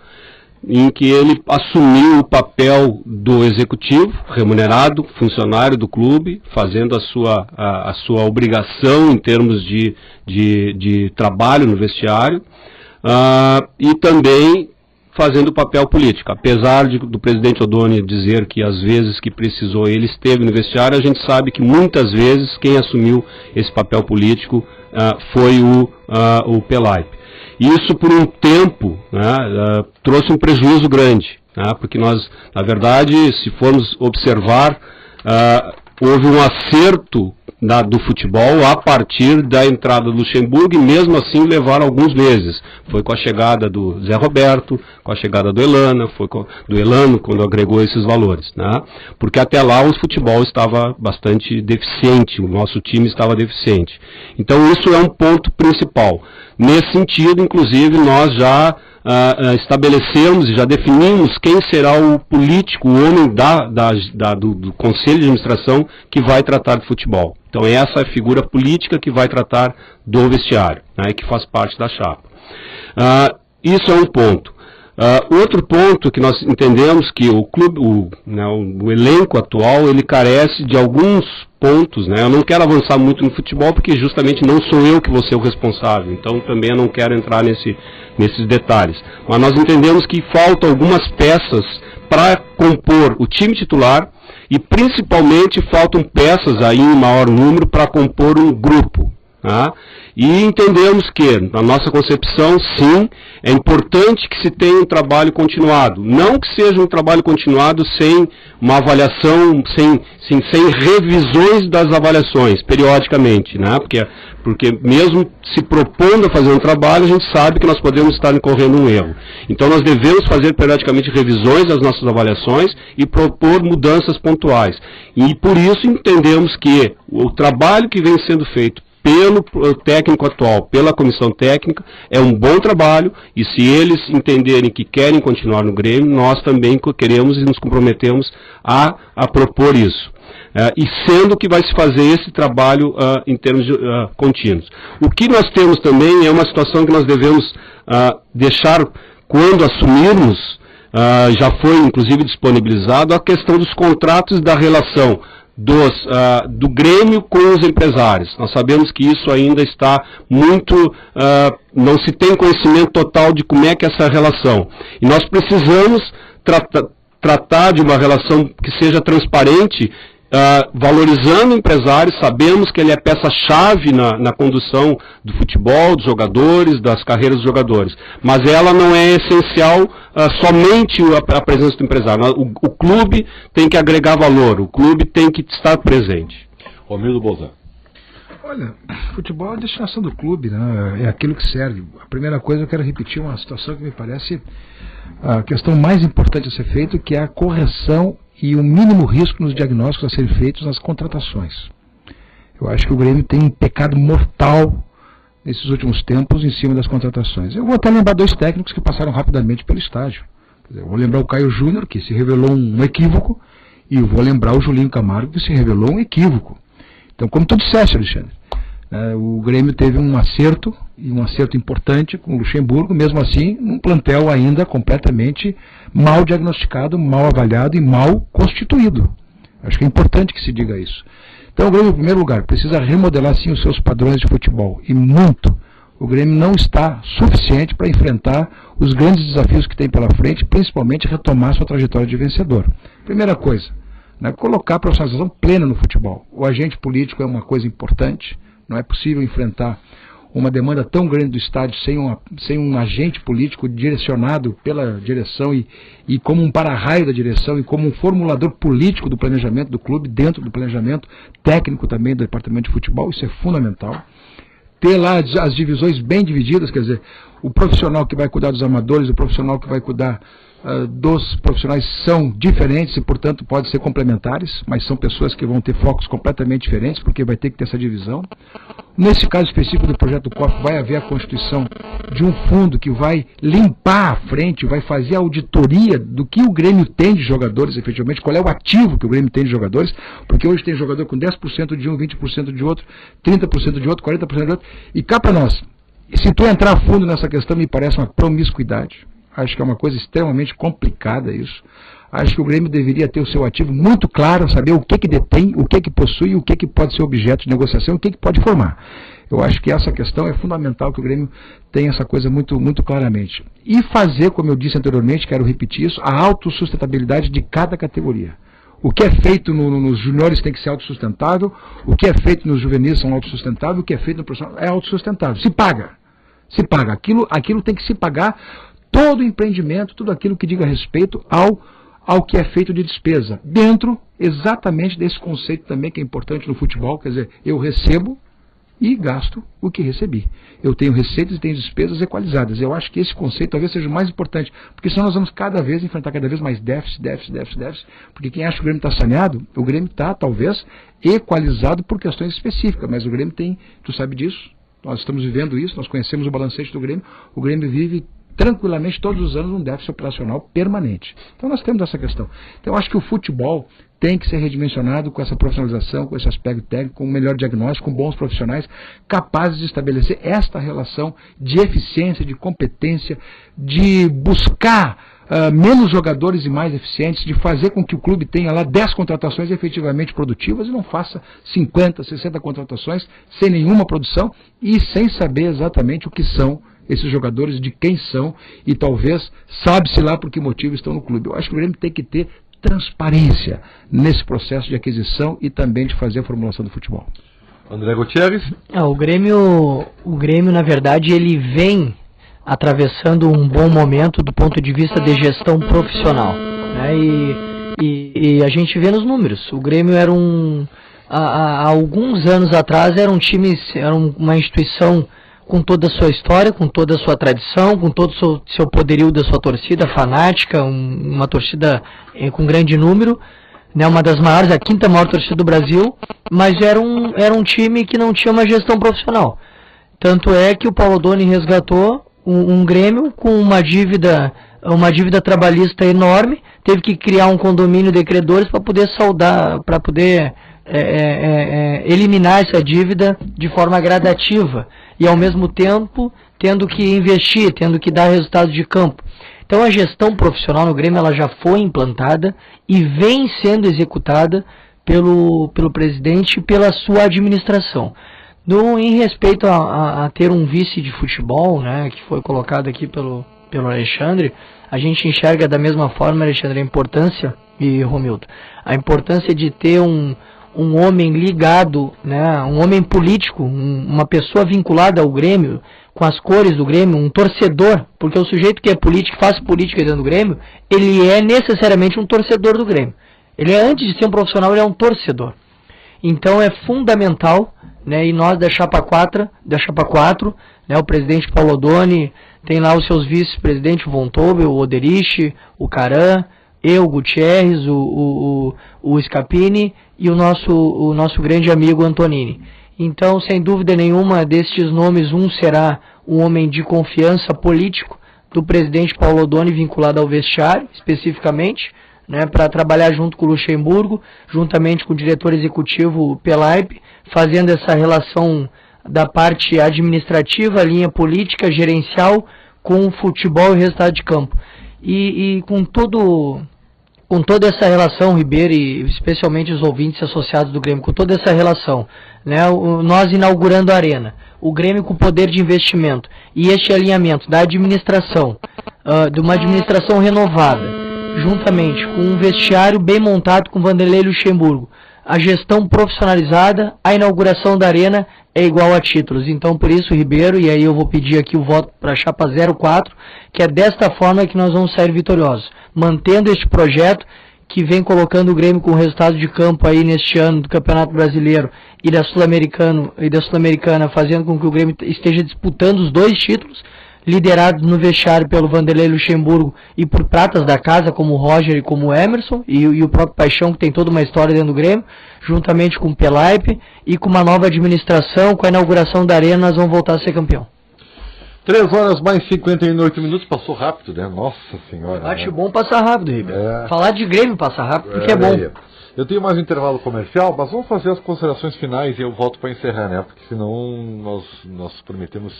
C: em que ele assumiu o papel do executivo, remunerado, funcionário do clube, fazendo a sua obrigação em termos de trabalho no vestiário, e também fazendo o papel político. Apesar do presidente Odoni dizer que às vezes que precisou ele esteve no vestiário, a gente sabe que muitas vezes quem assumiu esse papel político foi o Pelaipe. Isso, por um tempo, né, trouxe um prejuízo grande, né, porque nós, na verdade, se formos observar, houve um acerto do futebol a partir da entrada do Luxemburgo, e mesmo assim levaram alguns meses. Foi com a chegada do Zé Roberto, com a chegada do Elano, quando agregou esses valores, né, porque até lá o futebol estava bastante deficiente, o nosso time estava deficiente. Então isso é um ponto principal. Nesse sentido, inclusive, nós já estabelecemos e já definimos quem será o político, o homem do Conselho de Administração que vai tratar de futebol. Então essa é a figura política que vai tratar do vestiário, né, que faz parte da chapa. Isso é um ponto. Outro ponto que nós entendemos que o clube, o elenco atual, ele carece de alguns pontos, né? Eu não quero avançar muito no futebol porque justamente não sou eu que vou ser o responsável, então também eu não quero entrar nesses detalhes. Mas nós entendemos que faltam algumas peças para compor o time titular e principalmente faltam peças aí em maior número para compor um grupo. Tá? E entendemos que, na nossa concepção, sim, é importante que se tenha um trabalho continuado. Não que seja um trabalho continuado sem uma avaliação, sem revisões das avaliações, periodicamente, né? Porque mesmo se propondo a fazer um trabalho, a gente sabe que nós podemos estar incorrendo um erro. Então nós devemos fazer periodicamente revisões das nossas avaliações e propor mudanças pontuais. E por isso entendemos que o trabalho que vem sendo feito pelo técnico atual, pela comissão técnica, é um bom trabalho, e se eles entenderem que querem continuar no Grêmio, nós também queremos e nos comprometemos a propor isso. E sendo que vai se fazer esse trabalho em termos contínuos. O que nós temos também é uma situação que nós devemos deixar, quando assumirmos, já foi inclusive disponibilizado, a questão dos contratos da relação do Grêmio com os empresários. Nós sabemos que isso ainda está muito, não se tem conhecimento total de como é que é essa relação. E nós precisamos tratar de uma relação que seja transparente, valorizando o empresário. Sabemos que ele é peça-chave na condução do futebol, dos jogadores, das carreiras dos jogadores. Mas ela não é essencial somente a presença do empresário. O clube tem que agregar valor, o clube tem que estar presente.
A: Romildo Bolzan.
B: Olha, futebol é a destinação do clube, né? É aquilo que serve. A primeira coisa, eu quero repetir uma situação que me parece a questão mais importante a ser feita, que é a correção e o mínimo risco nos diagnósticos a serem feitos nas contratações. Eu acho que o Grêmio tem um pecado mortal nesses últimos tempos em cima das contratações. Eu vou até lembrar 2 técnicos que passaram rapidamente pelo estádio. Eu vou lembrar o Caio Júnior, que se revelou um equívoco, e eu vou lembrar o Julinho Camargo, que se revelou um equívoco. Então, como tu disseste, Alexandre, o Grêmio teve um acerto, e um acerto importante com o Luxemburgo, mesmo assim, um plantel ainda completamente mal diagnosticado, mal avaliado e mal constituído. Acho que é importante que se diga isso. Então, o Grêmio, em primeiro lugar, precisa remodelar, sim, os seus padrões de futebol, e muito. O Grêmio não está suficiente para enfrentar os grandes desafios que tem pela frente, principalmente retomar sua trajetória de vencedor. Primeira coisa, né, colocar a profissionalização plena no futebol. O agente político é uma coisa importante, não é possível enfrentar uma demanda tão grande do estádio sem um agente político direcionado pela direção e como um para-raio da direção e como um formulador político do planejamento do clube, dentro do planejamento técnico também do departamento de futebol. Isso é fundamental. Ter lá as divisões bem divididas, quer dizer, o profissional que vai cuidar dos amadores, o profissional que vai cuidar dos profissionais são diferentes e, portanto, podem ser complementares, mas são pessoas que vão ter focos completamente diferentes, porque vai ter que ter essa divisão. Nesse caso específico do projeto COF, vai haver a constituição de um fundo que vai limpar a frente, vai fazer a auditoria do que o Grêmio tem de jogadores, efetivamente, qual é o ativo que o Grêmio tem de jogadores, porque hoje tem jogador com 10% de um, 20% de outro, 30% de outro, 40% de outro, e cá para nós, se tu entrar a fundo nessa questão, me parece uma promiscuidade. Acho que é uma coisa extremamente complicada isso. Acho que o Grêmio deveria ter o seu ativo muito claro, saber o que detém, o que possui, o que pode ser objeto de negociação, o que pode formar. Eu acho que essa questão é fundamental, que o Grêmio tenha essa coisa muito, muito claramente. E fazer, como eu disse anteriormente, quero repetir isso, a autossustentabilidade de cada categoria. O que é feito nos juniores tem que ser autossustentável, o que é feito nos juvenis são autossustentáveis, o que é feito no profissional é autossustentável. Se paga. Se paga. Aquilo tem que se pagar. Todo empreendimento, tudo aquilo que diga respeito ao que é feito de despesa, dentro exatamente desse conceito também que é importante no futebol, quer dizer, eu recebo e gasto o que recebi. Eu tenho receitas e tenho despesas equalizadas. Eu acho que esse conceito talvez seja o mais importante, porque senão nós vamos cada vez enfrentar cada vez mais déficit, porque quem acha que o Grêmio está saneado, o Grêmio está talvez equalizado por questões específicas, mas o Grêmio tem, tu sabe disso, nós estamos vivendo isso, nós conhecemos o balancete do Grêmio, o Grêmio vive tranquilamente todos os anos um déficit operacional permanente. Então nós temos essa questão. Então eu acho que o futebol tem que ser redimensionado com essa profissionalização, com esse aspecto técnico, com um melhor diagnóstico, com bons profissionais capazes de estabelecer esta relação de eficiência, de competência, de buscar menos jogadores e mais eficientes, de fazer com que o clube tenha lá 10 contratações efetivamente produtivas e não faça 50, 60 contratações sem nenhuma produção e sem saber exatamente o que são esses jogadores, de quem são, e talvez sabe-se lá por que motivo estão no clube. Eu acho que o Grêmio tem que ter transparência nesse processo de aquisição e também de fazer a formulação do futebol.
A: André Gutierrez?
D: O Grêmio, na verdade, ele vem atravessando um bom momento do ponto de vista de gestão profissional, né? E a gente vê nos números. O Grêmio era há alguns anos atrás era um time, era uma instituição com toda a sua história, com toda a sua tradição, com todo o seu poderio da sua torcida fanática, uma torcida com grande número, né, uma das maiores, a 5ª maior torcida do Brasil, mas era um time que não tinha uma gestão profissional. Tanto é que o Paulo Doni resgatou um Grêmio com uma dívida trabalhista enorme, teve que criar um condomínio de credores para poder eliminar essa dívida de forma gradativa e ao mesmo tempo tendo que investir, tendo que dar resultado de campo. Então a gestão profissional no Grêmio ela já foi implantada e vem sendo executada pelo presidente e pela sua administração. Em respeito a ter um vice de futebol, né, que foi colocado aqui pelo Alexandre, a gente enxerga da mesma forma, Alexandre, a importância, e Romildo, a importância de ter um homem ligado, né, um homem político, uma pessoa vinculada ao Grêmio, com as cores do Grêmio, um torcedor, porque o sujeito que é político, faz política dentro do Grêmio, ele é necessariamente um torcedor do Grêmio. Ele é, antes de ser um profissional, ele é um torcedor. Então é fundamental né, e nós da Chapa 4, né, o presidente Paulo Odoni, tem lá os seus vice-presidentes, o Von Tobel, o Oderich, o Caran, eu, o Gutierrez, o Scapini e o nosso grande amigo Antonini. Então, sem dúvida nenhuma, destes nomes, um será um homem de confiança político do presidente Paulo Odoni, vinculado ao vestiário, especificamente, né, para trabalhar junto com o Luxemburgo, juntamente com o diretor executivo Pelaipe, fazendo essa relação da parte administrativa, linha política, gerencial, com o futebol e resultado de campo. E com toda essa relação, Ribeiro, e especialmente os ouvintes associados do Grêmio, com toda essa relação, né, nós inaugurando a Arena, o Grêmio com poder de investimento e este alinhamento da administração, de uma administração renovada, juntamente com um vestiário bem montado com Vanderlei Luxemburgo, a gestão profissionalizada, a inauguração da Arena é igual a títulos. Então, por isso, Ribeiro, e aí eu vou pedir aqui o voto para a Chapa 04, que é desta forma que nós vamos sair vitoriosos, mantendo este projeto que vem colocando o Grêmio com resultado de campo aí neste ano do Campeonato Brasileiro e da Sul-Americana, fazendo com que o Grêmio esteja disputando os 2 títulos, liderados no vestiário pelo Vanderlei Luxemburgo e por pratas da casa, como o Roger e como o Emerson, e o próprio Paixão, que tem toda uma história dentro do Grêmio, juntamente com o Pelaipe, e com uma nova administração, com a inauguração da Arena, nós vamos voltar a ser campeão.
A: 3 horas mais 58 minutos, passou rápido, né? Nossa Senhora.
D: Acho bom passar rápido, Ribeiro. Falar de Grêmio passa rápido, porque é bom.
A: Eu tenho mais um intervalo comercial, mas vamos fazer as considerações finais e eu volto para encerrar, né? Porque senão nós prometemos...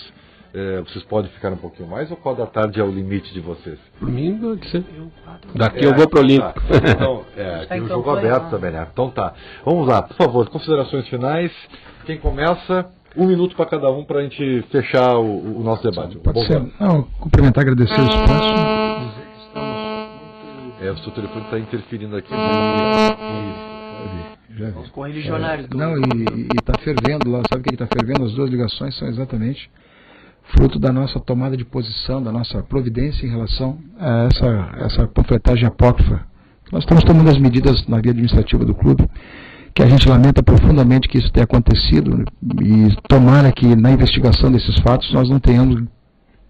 A: vocês podem ficar um pouquinho mais ou 4 da tarde é o limite de vocês?
C: Por mim, pode ser. Daqui eu vou pro Olímpico.
A: Tá. Então, tem um jogo aberto também, né? Então tá. Vamos lá, por favor, considerações finais. Quem começa? 1 minuto para cada um para a gente fechar o nosso debate.
B: Pode ser. Não, cumprimentar, agradecer o espaço.
A: O seu telefone está interferindo aqui.
B: Já vi.
D: Os correligionários.
B: Não, e está fervendo lá. Sabe o que está fervendo? As 2 ligações são exatamente fruto da nossa tomada de posição, da nossa providência em relação a essa panfletagem apócrifa. Nós estamos tomando as medidas na via administrativa do clube, que a gente lamenta profundamente que isso tenha acontecido, e tomara que na investigação desses fatos nós não tenhamos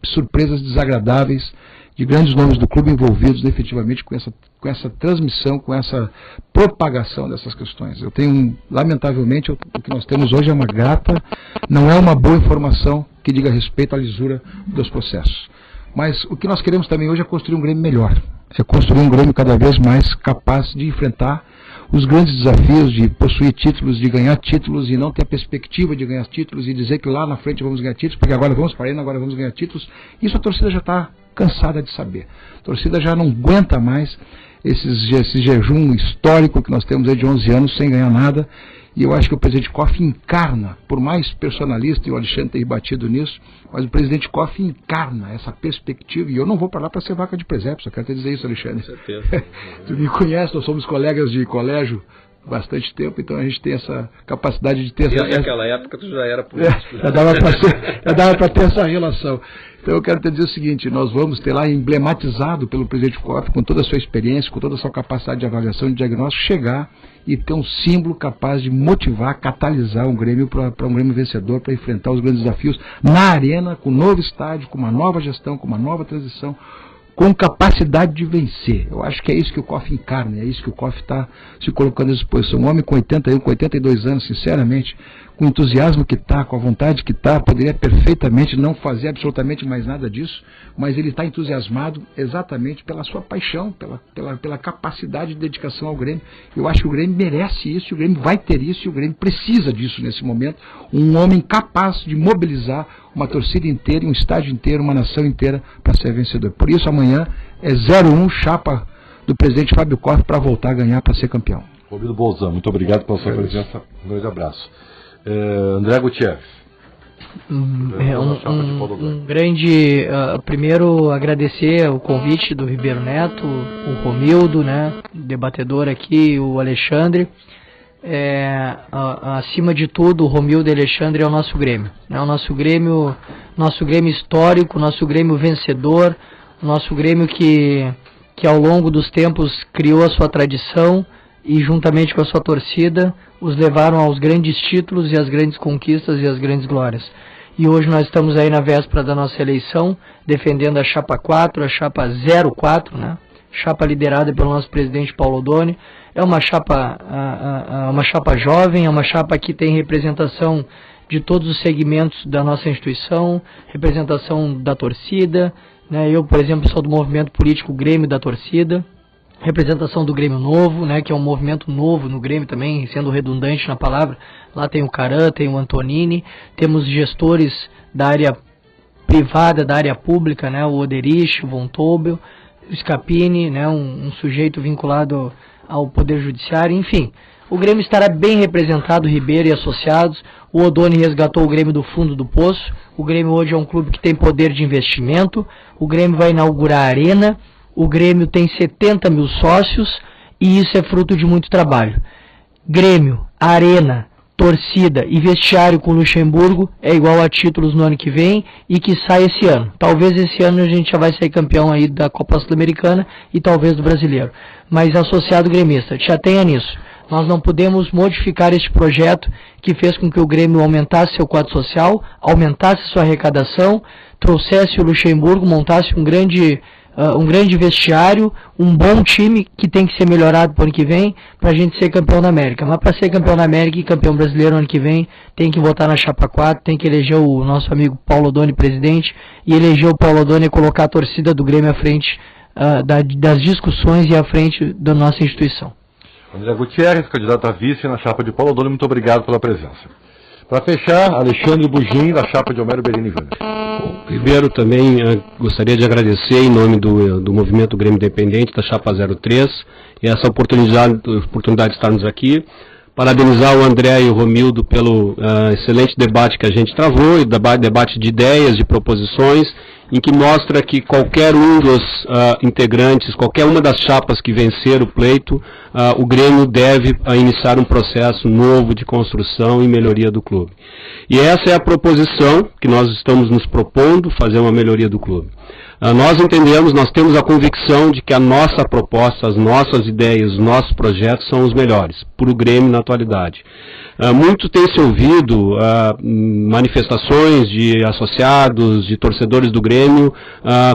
B: surpresas desagradáveis de grandes nomes do clube envolvidos efetivamente com essa transmissão, com essa propagação dessas questões. Eu tenho, lamentavelmente, o que nós temos hoje é uma grata, não é uma boa informação que diga respeito à lisura dos processos. Mas o que nós queremos também hoje é construir um Grêmio melhor, é construir um Grêmio cada vez mais capaz de enfrentar os grandes desafios de possuir títulos, de ganhar títulos e não ter a perspectiva de ganhar títulos e dizer que lá na frente vamos ganhar títulos, porque agora vamos para a Arena, agora vamos ganhar títulos. Isso a torcida já está cansada de saber. A torcida já não aguenta mais esse jejum histórico que nós temos aí de 11 anos sem ganhar nada. E eu acho que o presidente Koff encarna, por mais personalista, e o Alexandre tem batido nisso, mas o presidente Koff encarna essa perspectiva, e eu não vou para lá para ser vaca de presépio, só quero te dizer isso, Alexandre. Com certeza. Tu me conhece, nós somos colegas de colégio há bastante tempo, então a gente tem essa capacidade de ter
E: Desde naquela época tu já era político.
B: Já dava para ter essa relação. Então eu quero te dizer o seguinte, nós vamos ter lá emblematizado pelo presidente Koff, com toda a sua experiência, com toda a sua capacidade de avaliação e de diagnóstico, chegar e ter um símbolo capaz de motivar, catalisar um Grêmio para um Grêmio vencedor, para enfrentar os grandes desafios na Arena, com um novo estádio, com uma nova gestão, com uma nova transição, com capacidade de vencer. Eu acho que é isso que o Koff encarna, é isso que o Koff está se colocando à disposição. Um homem com 81, com 82 anos, sinceramente, com o entusiasmo que está, com a vontade que está, poderia perfeitamente não fazer absolutamente mais nada disso, mas ele está entusiasmado exatamente pela sua paixão, pela capacidade de dedicação ao Grêmio. Eu acho que o Grêmio merece isso, o Grêmio vai ter isso, e o Grêmio precisa disso nesse momento. Um homem capaz de mobilizar uma torcida inteira, um estádio inteiro, uma nação inteira para ser vencedor. Por isso amanhã é 0-1, chapa do presidente Fábio Koff para voltar a ganhar, para ser campeão.
A: Romildo Bolzan, muito obrigado pela sua presença. Um grande abraço. André Gutierrez.
D: Grande, primeiro agradecer o convite do Ribeiro Neto, o Romildo, né, debatedor aqui, o Alexandre. Acima de tudo, o Romildo e o Alexandre é o nosso Grêmio, né, o nosso Grêmio histórico, nosso Grêmio vencedor, nosso Grêmio que ao longo dos tempos criou a sua tradição e juntamente com a sua torcida os levaram aos grandes títulos e às grandes conquistas e às grandes glórias. E hoje nós estamos aí na véspera da nossa eleição, defendendo a chapa 4, a chapa 04, né? Chapa liderada pelo nosso presidente Paulo Oddone. É uma chapa jovem, é uma chapa que tem representação de todos os segmentos da nossa instituição, representação da torcida, né? Eu, por exemplo, sou do movimento político Grêmio da Torcida, representação do Grêmio Novo, né? Que é um movimento novo no Grêmio também, sendo redundante na palavra. Lá tem o Caran, tem o Antonini, temos gestores da área privada, da área pública, né? O Oderich, o Von Tobel, o Scapini, né? Um sujeito vinculado ao Poder Judiciário, enfim. O Grêmio estará bem representado, Ribeiro e associados. O Oddone resgatou o Grêmio do fundo do poço. O Grêmio hoje é um clube que tem poder de investimento. O Grêmio vai inaugurar a arena. O Grêmio tem 70 mil sócios e isso é fruto de muito trabalho. Grêmio, arena, torcida e vestiário com Luxemburgo é igual a títulos no ano que vem e que sai esse ano. Talvez esse ano a gente já vai sair campeão aí da Copa Sul-Americana e talvez do Brasileiro. Mas associado gremista, te atenha nisso. Nós não podemos modificar este projeto que fez com que o Grêmio aumentasse seu quadro social, aumentasse sua arrecadação, trouxesse o Luxemburgo, montasse um grande vestiário, um bom time que tem que ser melhorado para o ano que vem para a gente ser campeão da América. Mas para ser campeão da América e campeão brasileiro ano que vem, tem que votar na chapa 4, tem que eleger o nosso amigo Paulo Oddone presidente e eleger o Paulo Oddone e colocar a torcida do Grêmio à frente das discussões e à frente da nossa instituição.
A: André Gutierrez, candidato a vice na chapa de Paulo Oddone, muito obrigado pela presença. Para fechar, Alexandre Bugin, da chapa de Homero Berini Júnior.
C: Primeiro, também gostaria de agradecer em nome do Movimento Grêmio Independente, da chapa 03, e essa oportunidade de estarmos aqui. Parabenizar o André e o Romildo pelo excelente debate que a gente travou, e debate de ideias, de proposições, em que mostra que qualquer um dos integrantes, qualquer uma das chapas que vencer o pleito, o Grêmio deve iniciar um processo novo de construção e melhoria do clube. E essa é a proposição que nós estamos nos propondo, fazer uma melhoria do clube. Nós entendemos, nós temos a convicção de que a nossa proposta, as nossas ideias, os nossos projetos são os melhores para o Grêmio na atualidade. Muito tem se ouvido manifestações de associados, de torcedores do Grêmio,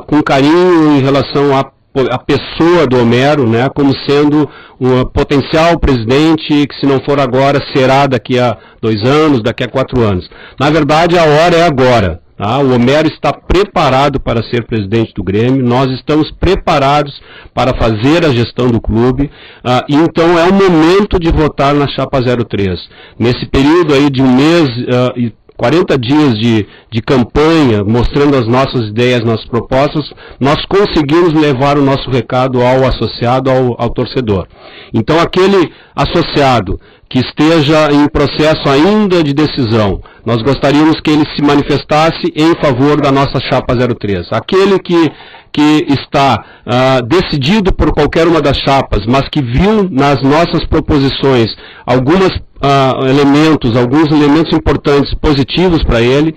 C: com carinho em relação a pessoa do Homero, né, como sendo um potencial presidente que, se não for agora, será daqui a 2 anos, daqui a 4 anos. Na verdade, a hora é agora. Tá? O Homero está preparado para ser presidente do Grêmio, nós estamos preparados para fazer a gestão do clube, e então é o momento de votar na chapa 03. Nesse período aí de 1 mês e 40 dias de campanha, mostrando as nossas ideias, nossas propostas, nós conseguimos levar o nosso recado ao associado, ao torcedor. Então, aquele associado que esteja em processo ainda de decisão, nós gostaríamos que ele se manifestasse em favor da nossa chapa 03. Aquele que está decidido por qualquer uma das chapas, mas que viu nas nossas proposições alguns elementos importantes, positivos para ele,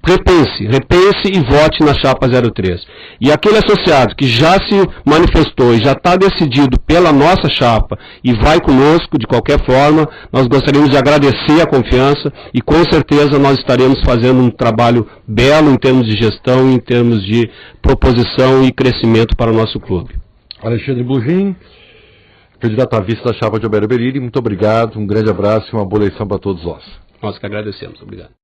C: repense e vote na chapa 03. E aquele associado que já se manifestou e já está decidido pela nossa chapa e vai conosco de qualquer forma, nós gostaríamos de agradecer a confiança e com certeza nós estaremos fazendo um trabalho belo em termos de gestão, em termos de proposição e crescimento para o nosso clube.
A: Alexandre Bugin, candidato a vice da chapa de Homero Berini, muito obrigado, um grande abraço e uma boa eleição para todos nós.
C: Nós que agradecemos, obrigado.